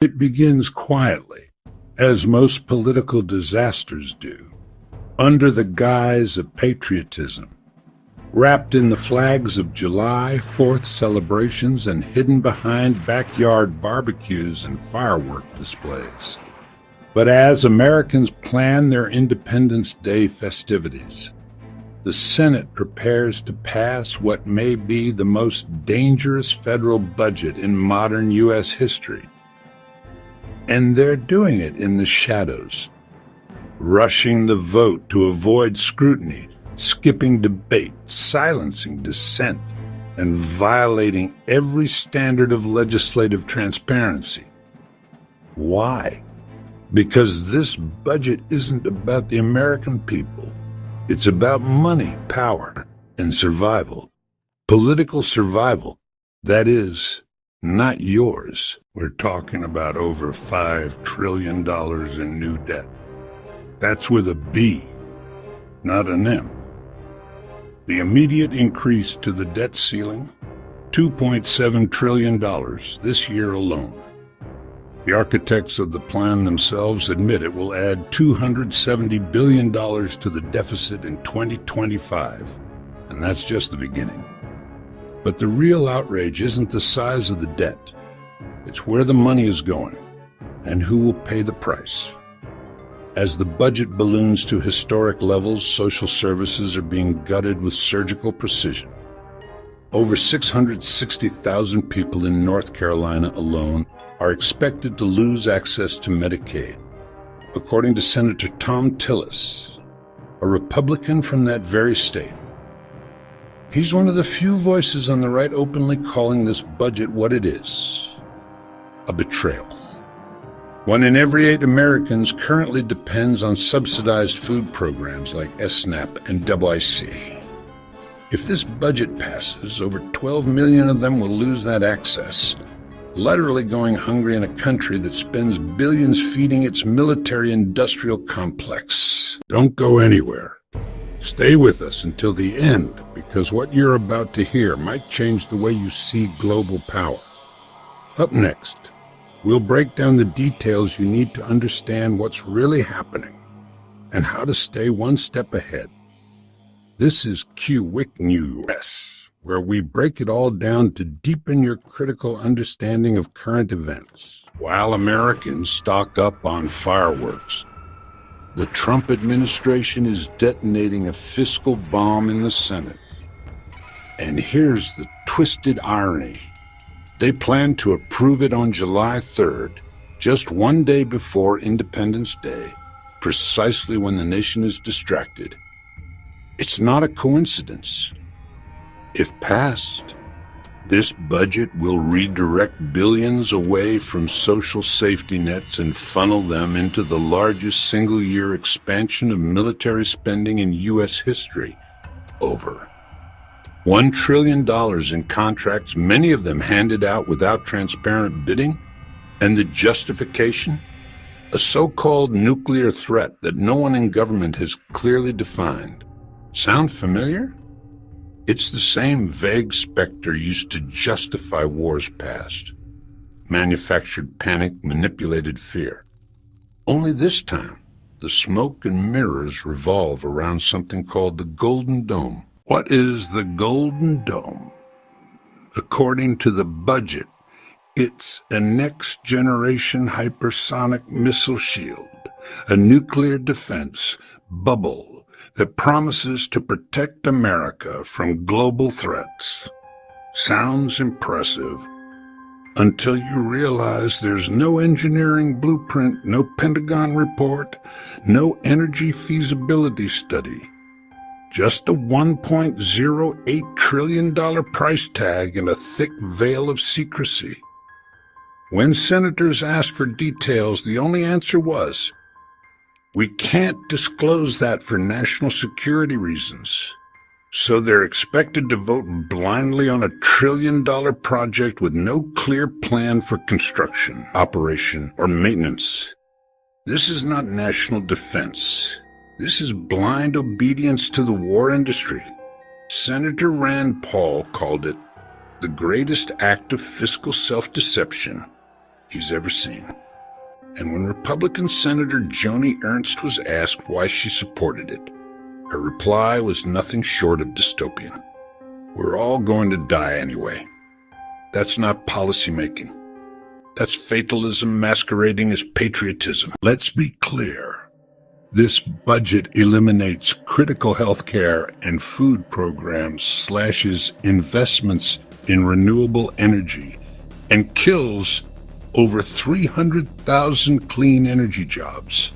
It begins quietly, as most political disasters do, under the guise of patriotism, wrapped in the flags of July 4th celebrations and hidden behind backyard barbecues and firework displays. But as Americans plan their Independence Day festivities, the Senate prepares to pass what may be the most dangerous federal budget in modern U.S. history. And they're doing it in the shadows, rushing the vote to avoid scrutiny, skipping debate, silencing dissent, and violating every standard of legislative transparency. Why? Because this budget isn't about the American people. It's about money, power, and survival. Political survival, that is, not yours. We're talking about over $5 trillion in new debt. That's with a B, not an M. The immediate increase to the debt ceiling, $2.7 trillion this year alone. The architects of the plan themselves admit it will add $270 billion to the deficit in 2025, and that's just the beginning. But the real outrage isn't the size of the debt. It's where the money is going, and who will pay the price. As the budget balloons to historic levels, social services are being gutted with surgical precision. Over 660,000 people in North Carolina alone are expected to lose access to Medicaid, according to Senator Tom Tillis, a Republican from that very state. He's one of the few voices on the right openly calling this budget what it is: a betrayal. 1 in every 8 Americans currently depends on subsidized food programs like SNAP and WIC. If this budget passes, over 12 million of them will lose that access, literally going hungry in a country that spends billions feeding its military-industrial complex. Don't go anywhere. Stay with us until the end, because what you're about to hear might change the way you see global power. Up next, we'll break down the details you need to understand what's really happening and how to stay one step ahead. This is QWIC News, where we break it all down to deepen your critical understanding of current events. While Americans stock up on fireworks, the Trump administration is detonating a fiscal bomb in the Senate. And here's the twisted irony. They plan to approve it on July 3rd, just one day before Independence Day, precisely when the nation is distracted. It's not a coincidence. If passed, this budget will redirect billions away from social safety nets and funnel them into the largest single-year expansion of military spending in U.S. history. Over $1 trillion in contracts, many of them handed out without transparent bidding, and the justification? A so-called nuclear threat that no one in government has clearly defined. Sound familiar? It's the same vague specter used to justify wars past. Manufactured panic, manipulated fear. Only this time, the smoke and mirrors revolve around something called the Golden Dome. What is the Golden Dome? According to the budget, it's a next-generation hypersonic missile shield, a nuclear defense bubble that promises to protect America from global threats. Sounds impressive, until you realize there's no engineering blueprint, no Pentagon report, no energy feasibility study. Just a $1.08 trillion price tag and a thick veil of secrecy. When senators asked for details, the only answer was, "We can't disclose that for national security reasons." So they're expected to vote blindly on a $1 trillion project with no clear plan for construction, operation, or maintenance. This is not national defense. This is blind obedience to the war industry. Senator Rand Paul called it the greatest act of fiscal self-deception. he's ever seen. And when Republican Senator Joni Ernst was asked why she supported it, her reply was nothing short of dystopian. We're all going to die anyway. That's not policymaking. That's fatalism masquerading as patriotism. Let's be clear. This budget eliminates critical health care and food programs, slashes investments in renewable energy, and kills over 300,000 clean energy jobs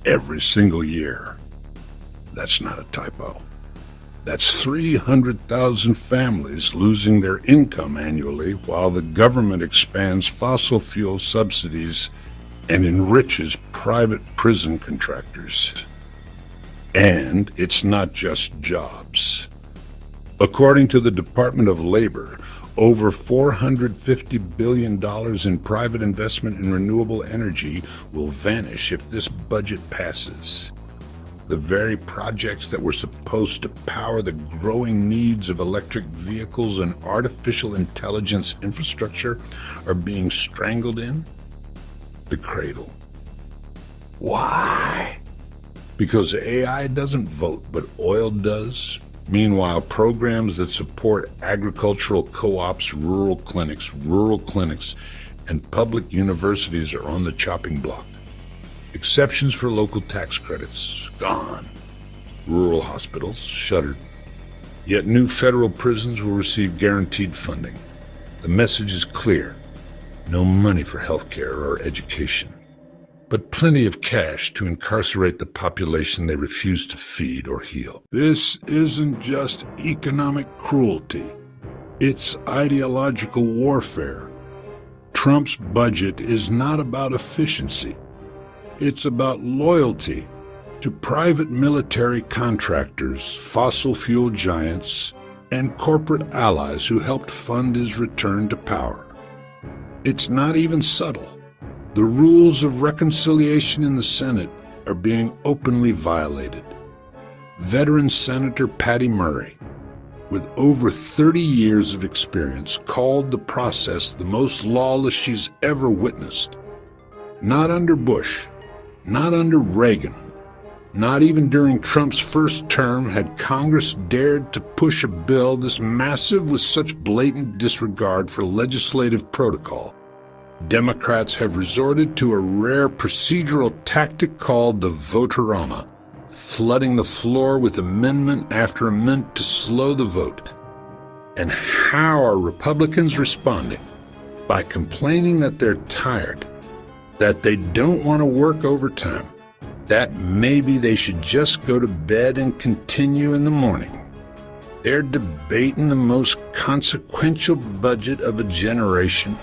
every single year. That's not a typo. That's 300,000 families losing their income annually while the government expands fossil fuel subsidies and enriches private prison contractors. And it's not just jobs. According to the Department of Labor, over $450 billion in private investment in renewable energy will vanish if this budget passes. The very projects that were supposed to power the growing needs of electric vehicles and artificial intelligence infrastructure are being strangled in the cradle. Why? Because AI doesn't vote, but oil does. Meanwhile, programs that support agricultural co-ops, rural clinics, and public universities are on the chopping block. Exceptions for local tax credits, gone. Rural hospitals, shuttered. Yet new federal prisons will receive guaranteed funding. The message is clear. No money for healthcare or education, but plenty of cash to incarcerate the population they refuse to feed or heal. This isn't just economic cruelty. It's ideological warfare. Trump's budget is not about efficiency. It's about loyalty to private military contractors, fossil fuel giants, and corporate allies who helped fund his return to power. It's not even subtle. The rules of reconciliation in the Senate are being openly violated. Veteran Senator Patty Murray, with over 30 years of experience, called the process the most lawless she's ever witnessed. Not under Bush, not under Reagan, not even during Trump's first term had Congress dared to push a bill this massive with such blatant disregard for legislative protocol. Democrats have resorted to a rare procedural tactic called the vote-a-rama, flooding the floor with amendment after amendment to slow the vote. And how are Republicans responding? By complaining that they're tired, that they don't want to work overtime, that maybe they should just go to bed and continue in the morning. They're debating the most consequential budget of a generation,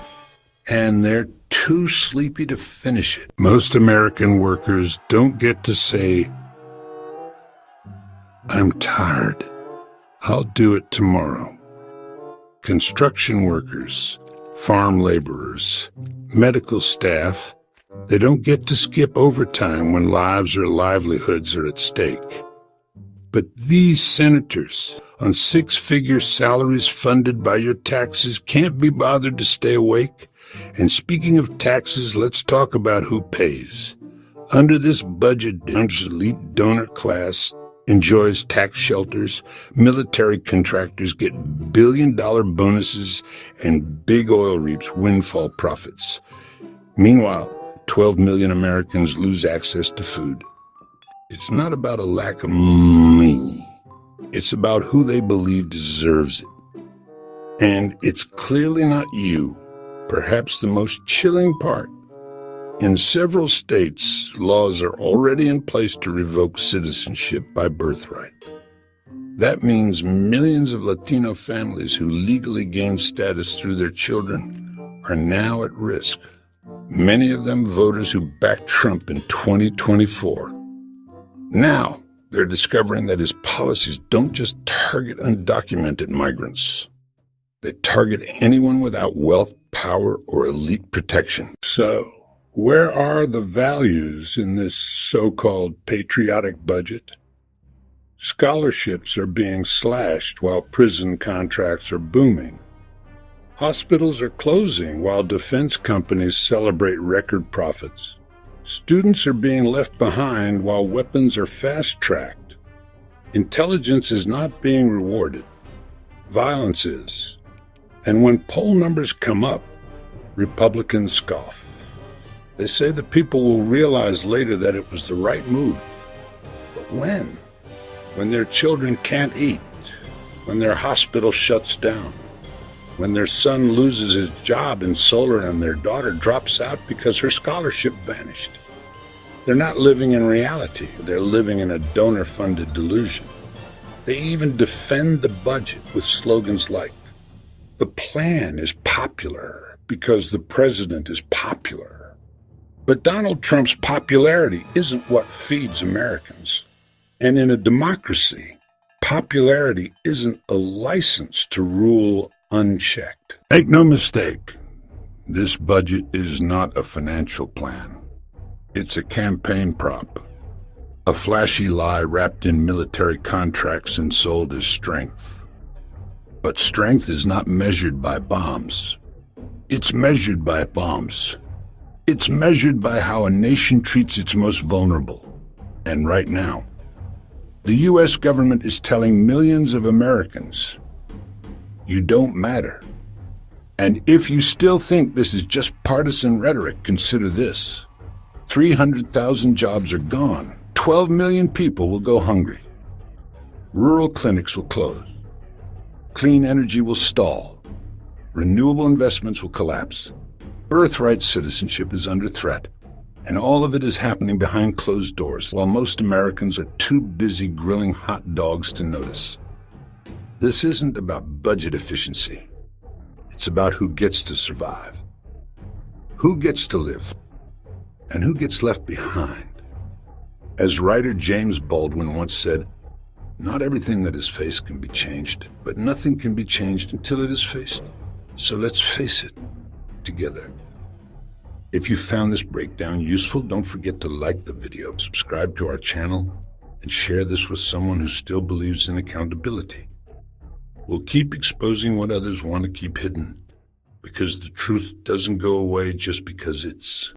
and they're too sleepy to finish it. Most American workers don't get to say, "I'm tired. I'll do it tomorrow." Construction workers, farm laborers, medical staff, they don't get to skip overtime when lives or livelihoods are at stake. But these senators on six-figure salaries funded by your taxes can't be bothered to stay awake. And speaking of taxes, let's talk about who pays. Under this budget, the elite donor class enjoys tax shelters, military contractors get billion-dollar bonuses, and big oil reaps windfall profits. Meanwhile, 12 million Americans lose access to food. It's not about a lack of money. It's about who they believe deserves it. And it's clearly not you. Perhaps the most chilling part. In several states, laws are already in place to revoke citizenship by birthright. That means millions of Latino families who legally gained status through their children are now at risk. Many of them voters who backed Trump in 2024. Now, they're discovering that his policies don't just target undocumented migrants. They target anyone without wealth, power, or elite protection. So, where are the values in this so-called patriotic budget? Scholarships are being slashed while prison contracts are booming. Hospitals are closing while defense companies celebrate record profits. Students are being left behind while weapons are fast-tracked. Intelligence is not being rewarded. Violence is. And when poll numbers come up, Republicans scoff. They say the people will realize later that it was the right move. But when? When their children can't eat, when their hospital shuts down, when their son loses his job in solar and their daughter drops out because her scholarship vanished. They're not living in reality. They're living in a donor-funded delusion. They even defend the budget with slogans like, "The plan is popular because the president is popular." But Donald Trump's popularity isn't what feeds Americans. And in a democracy, popularity isn't a license to rule unchecked. Make no mistake, this budget is not a financial plan. It's a campaign prop, a flashy lie wrapped in military contracts and sold as strength. But strength is not measured by bombs. It's measured by bombs. It's measured by how a nation treats its most vulnerable. And right now, the U.S. government is telling millions of Americans, you don't matter. And if you still think this is just partisan rhetoric, consider this. 300,000 jobs are gone. 12 million people will go hungry. Rural clinics will close. Clean energy will stall. Renewable investments will collapse. Birthright citizenship is under threat. And all of it is happening behind closed doors, while most Americans are too busy grilling hot dogs to notice. This isn't about budget efficiency. It's about who gets to survive, who gets to live, and who gets left behind. As writer James Baldwin once said, not everything that is faced can be changed, but nothing can be changed until it is faced. So let's face it together. If you found this breakdown useful, don't forget to like the video, subscribe to our channel, and share this with someone who still believes in accountability. We'll keep exposing what others want to keep hidden, because the truth doesn't go away just because it's